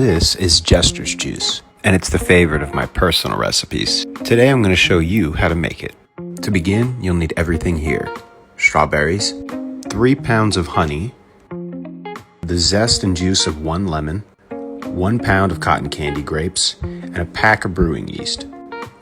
This is Jester's juice, and it's the favorite of my personal recipes. Today I'm going to show you how to make it. To begin, you'll need everything here. Strawberries, 3 pounds of honey, the zest and juice of 1 lemon, 1 pound of cotton candy grapes, and a pack of brewing yeast.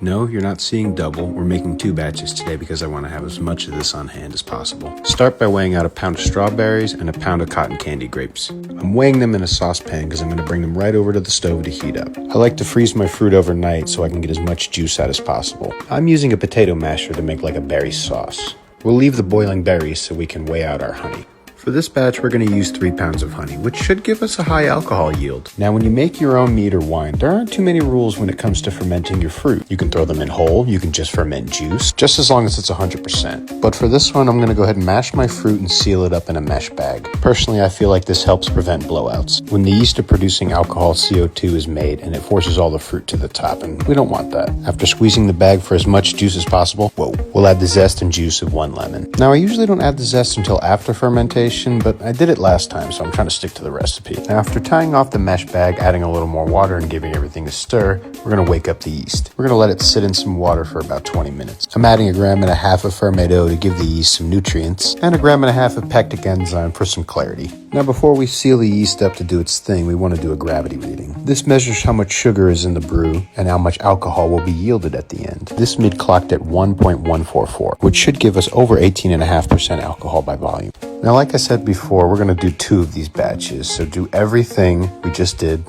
No, you're not seeing double. We're making 2 batches today because I want to have as much of this on hand as possible. Start by weighing out 1 pound of strawberries and 1 pound of cotton candy grapes. I'm weighing them in a saucepan because I'm going to bring them right over to the stove to heat up. I like to freeze my fruit overnight so I can get as much juice out as possible. I'm using a potato masher to make like a berry sauce. We'll leave the boiling berries so we can weigh out our honey. For this batch, we're going to use 3 pounds of honey, which should give us a high alcohol yield. Now, when you make your own mead or wine, there aren't too many rules when it comes to fermenting your fruit. You can throw them in whole, you can just ferment juice, just as long as it's 100%. But for this one, I'm going to go ahead and mash my fruit and seal it up in a mesh bag. Personally, I feel like this helps prevent blowouts. When the yeast of producing alcohol, CO2, is made and it forces all the fruit to the top, and we don't want that. After squeezing the bag for as much juice as possible, we'll add the zest and juice of 1 lemon. Now, I usually don't add the zest until after fermentation, but I did it last time, so I'm trying to stick to the recipe. Now, after tying off the mesh bag, adding a little more water, and giving everything a stir, we're going to wake up the yeast. We're going to let it sit in some water for about 20 minutes. I'm adding 1.5 grams of ferment-o to give the yeast some nutrients, and 1.5 grams of pectic enzyme for some clarity. Now, before we seal the yeast up to do its thing, we want to do a gravity reading. This measures how much sugar is in the brew and how much alcohol will be yielded at the end. This Mead clocked at 1.144, which should give us over 18.5% alcohol by volume. Now, like I said before, we're going to do 2 of these batches, so do everything we just did,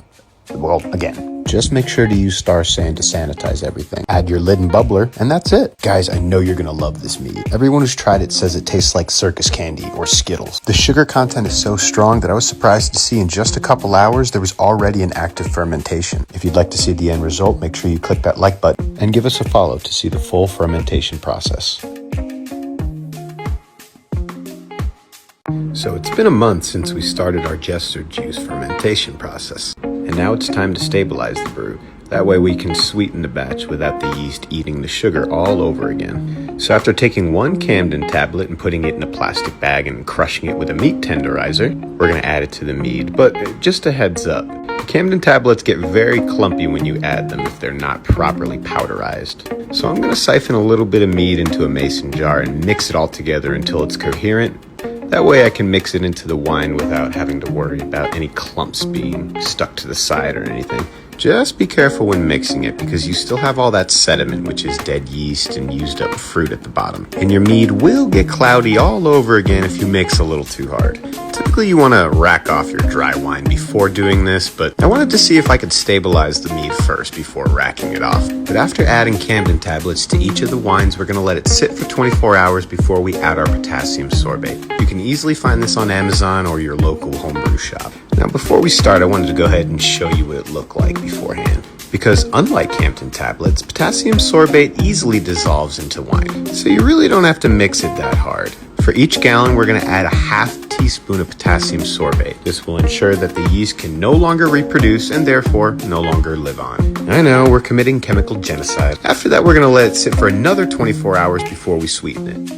again. Just make sure to use Star San to sanitize everything. Add your lid and bubbler, and that's it. Guys, I know you're gonna love this mead. Everyone who's tried it says it tastes like circus candy or Skittles. The sugar content is so strong that I was surprised to see in just a couple hours there was already an active fermentation. If you'd like to see the end result, make sure you click that like button and give us a follow to see the full fermentation process. So it's been a month since we started our Jester juice fermentation process, and now it's time to stabilize the brew. That way we can sweeten the batch without the yeast eating the sugar all over again. So after taking 1 Camden tablet and putting it in a plastic bag and crushing it with a meat tenderizer, we're going to add it to the mead. But just a heads up, Camden tablets get very clumpy when you add them if they're not properly powderized. So I'm going to siphon a little bit of mead into a mason jar and mix it all together until it's coherent. That way I can mix it into the wine without having to worry about any clumps being stuck to the side or anything. Just be careful when mixing it because you still have all that sediment, which is dead yeast and used up fruit at the bottom. And your mead will get cloudy all over again if you mix a little too hard. Typically you want to rack off your dry wine before doing this, but I wanted to see if I could stabilize the mead first before racking it off. But after adding Camden tablets to each of the wines, we're going to let it sit for 24 hours before we add our potassium sorbate. You can easily find this on Amazon or your local homebrew shop. Now, before we start, I wanted to go ahead and show you what it looked like beforehand. Because unlike Camden tablets, potassium sorbate easily dissolves into wine. So you really don't have to mix it that hard. For each gallon, we're going to add 1/2 teaspoon of potassium sorbate. This will ensure that the yeast can no longer reproduce and therefore no longer live on. I know, we're committing chemical genocide. After that, we're going to let it sit for another 24 hours before we sweeten it.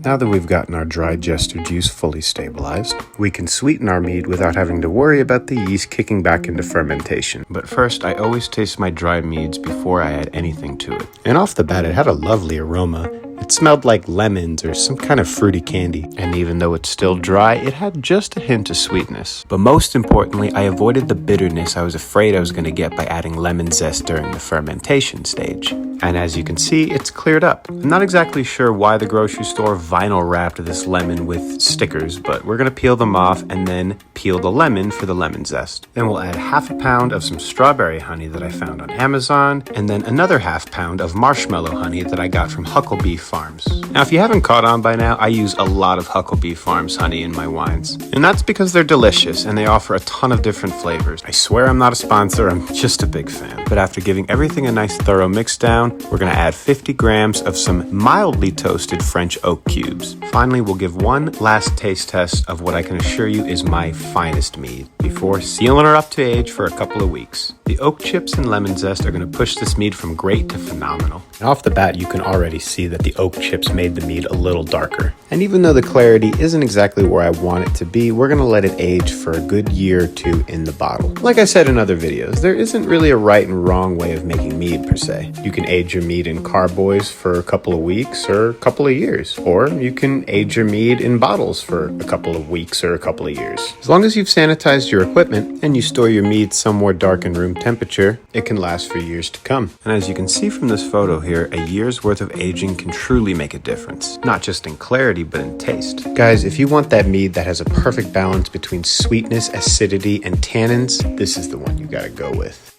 Now that we've gotten our dry Jester juice fully stabilized, we can sweeten our mead without having to worry about the yeast kicking back into fermentation. But first, I always taste my dry meads before I add anything to it. And off the bat, it had a lovely aroma. It smelled like lemons or some kind of fruity candy. And even though it's still dry, it had just a hint of sweetness. But most importantly, I avoided the bitterness I was afraid I was going to get by adding lemon zest during the fermentation stage. And as you can see, it's cleared up. I'm not exactly sure why the grocery store vinyl wrapped this lemon with stickers, but we're going to peel them off and then peel the lemon for the lemon zest. Then we'll add 1/2 pound of some strawberry honey that I found on Amazon, and then another 1/2 pound of marshmallow honey that I got from Huckleberry Farms. Now, if you haven't caught on by now, I use a lot of Huckleberry Farms honey in my wines. And that's because they're delicious and they offer a ton of different flavors. I swear I'm not a sponsor, I'm just a big fan. But after giving everything a nice thorough mix down, we're going to add 50 grams of some mildly toasted French oak cubes. Finally, we'll give one last taste test of what I can assure you is my finest mead. before sealing her up to age for a couple of weeks. The oak chips and lemon zest are going to push this mead from great to phenomenal. And off the bat, you can already see that the oak chips made the mead a little darker. And even though the clarity isn't exactly where I want it to be, we're going to let it age for a good year or two in the bottle. Like I said in other videos, there isn't really a right and wrong way of making mead per se. You can age your mead in carboys for a couple of weeks or a couple of years, or you can age your mead in bottles for a couple of weeks or a couple of years. As long as you've sanitized your equipment and you store your mead somewhere dark in room temperature, it can last for years to come. And as you can see from this photo here, a year's worth of aging can truly make a difference, not just in clarity but in taste. Guys, if you want that mead that has a perfect balance between sweetness, acidity, and tannins, this is the one you gotta go with.